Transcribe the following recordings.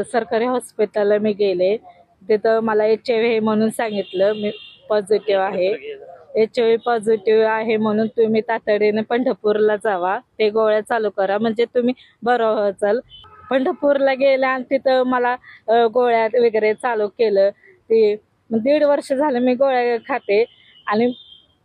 सरकारी हॉस्पिटलला मी गेले. तिथं मला HIV म्हणून सांगितलं मी पॉझिटिव्ह आहे. HIV पॉझिटिव्ह आहे म्हणून तुम्ही तातडीने पंढरपूरला जावा, ते गोळ्या चालू करा म्हणजे तुम्ही बरं व्हाल. पंढरपूरला गेले आणि तिथं मला गोळ्या वगैरे चालू केलं. ते 1.5 वर्ष झालं मी गोळ्या खाते आणि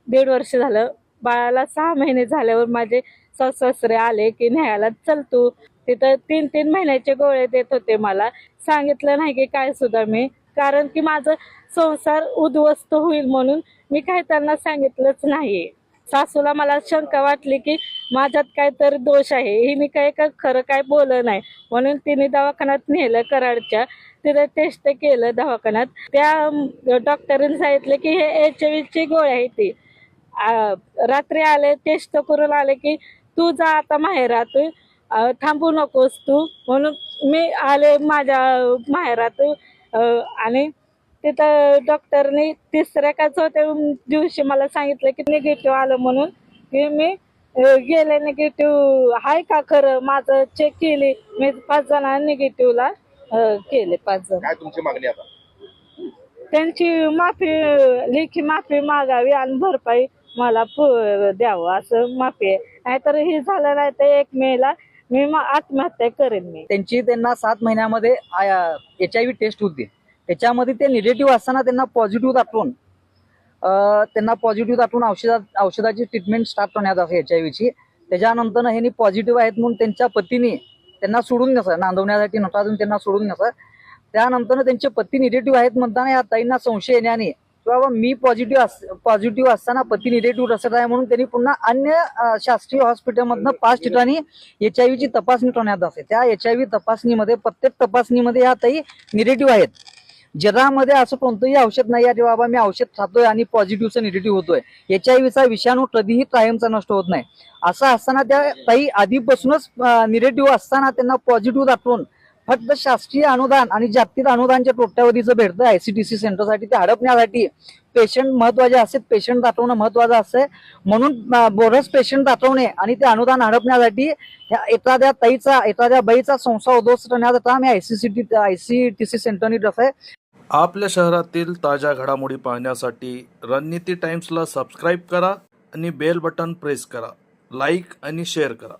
1.5 वर्ष झालं बाळाला 6 महिने झाल्यावर माझे सासरे आले की न्यायला चल तू. तिथं 3-3 महिन्याचे गोळे देत होते. मला सांगितलं नाही की काय सुद्धा मी, कारण की माझं संसार उद्ध्वस्त होईल म्हणून मी काय त्यांना सांगितलंच नाही. सासूला मला शंका वाटली की माझ्यात काहीतरी दोष आहे, हिने काय खरं काय बोललं नाही म्हणून तिने दवाखान्यात नेलं कराडच्या. तिथे टेस्ट केलं दवाखान्यात. त्या डॉक्टरांनी सांगितलं की हे HIV गोळी आहे. ती रात्री आले टेस्ट करून आले की तू जा आता माहेरात, थांबू नकोस तू. म्हणून मी आले माझ्या माहेरात आणि तिथं डॉक्टरने 3ऱ्या का 4थ्या दिवशी मला सांगितलं की निगेटिव्ह आलं म्हणून. की मी गेले निगेटिव्ह आहे का खरं माझं चेक केली. मी 5 जणांना निगेटिव्हला केले. 5 जण. काय तुमची मागणी आता? त्यांची माफी, लेखी माफी मागावी आणि भरपाई मला द्यावं असं माफी आहे. नाहीतर हे झालं नाही तर 1 मेला मी आत्महत्या करेन. मी त्यांना 7 महिन्यामध्ये HIV टेस्ट होती. त्याच्यामध्ये ते निगेटिव्ह असताना त्यांना पॉझिटिव्ह दाखवून औषधाची ट्रीटमेंट स्टार्ट करण्यात आली HIVची. त्याच्यानंतर हे पॉझिटिव्ह आहेत म्हणून त्यांच्या पतीने त्यांना सोडून न्यायचं, नांदवण्यासाठी नटाजून त्यांना सोडून न्यायचं. त्यानंतर त्यांचे पती निगेटिव्ह आहेत म्हणताना या ताईंना संशय येण्याने किंवा मी पॉझिटिव्ह असताना पती निगेटिव्ह असत आहे म्हणून त्यांनी पुन्हा अन्य शासकीय हॉस्पिटलमधनं 5 ठिकाणी HIVची तपासणी करण्यात असते. त्या HIV तपासणीमध्ये प्रत्येक तपासणीमध्ये या ताई निगेटिव्ह आहेत. जगामध्ये असं कोणतंही औषध नाही आहे की बाबा मी औषध खातोय आणि पॉझिटिव्हचा निगेटिव्ह होतोय. HIVचा विषाणू कधीही कायमचा नष्ट होत नाही. असं असताना त्या ताई आधीपासूनच निगेटिव्ह असताना त्यांना पॉझिटिव्ह दाखवून फक्त शासकीय अनुदान आणि जागतिक अनुदानच्या कोट्यावधीचं भेटतं ICTC सेंटरसाठी. ते हडपण्यासाठी पेशंट महत्वाचे असते, पेशंट दाखवणं महत्वाचं असतंय. म्हणून बोरस पेशंट दाखवणे आणि ते अनुदान हडपण्यासाठी एखाद्या बाईचा संसार उद्ध्वस्त करण्याचं काम या ICTC सेंटरने करत आहे. आपल्या शहरातील ताज्या घडामोडी पाहण्यासाठी रणनीती टाइम्सला सबस्क्राईब करा आणि बेल बटन प्रेस करा. लाईक आणि शेअर करा.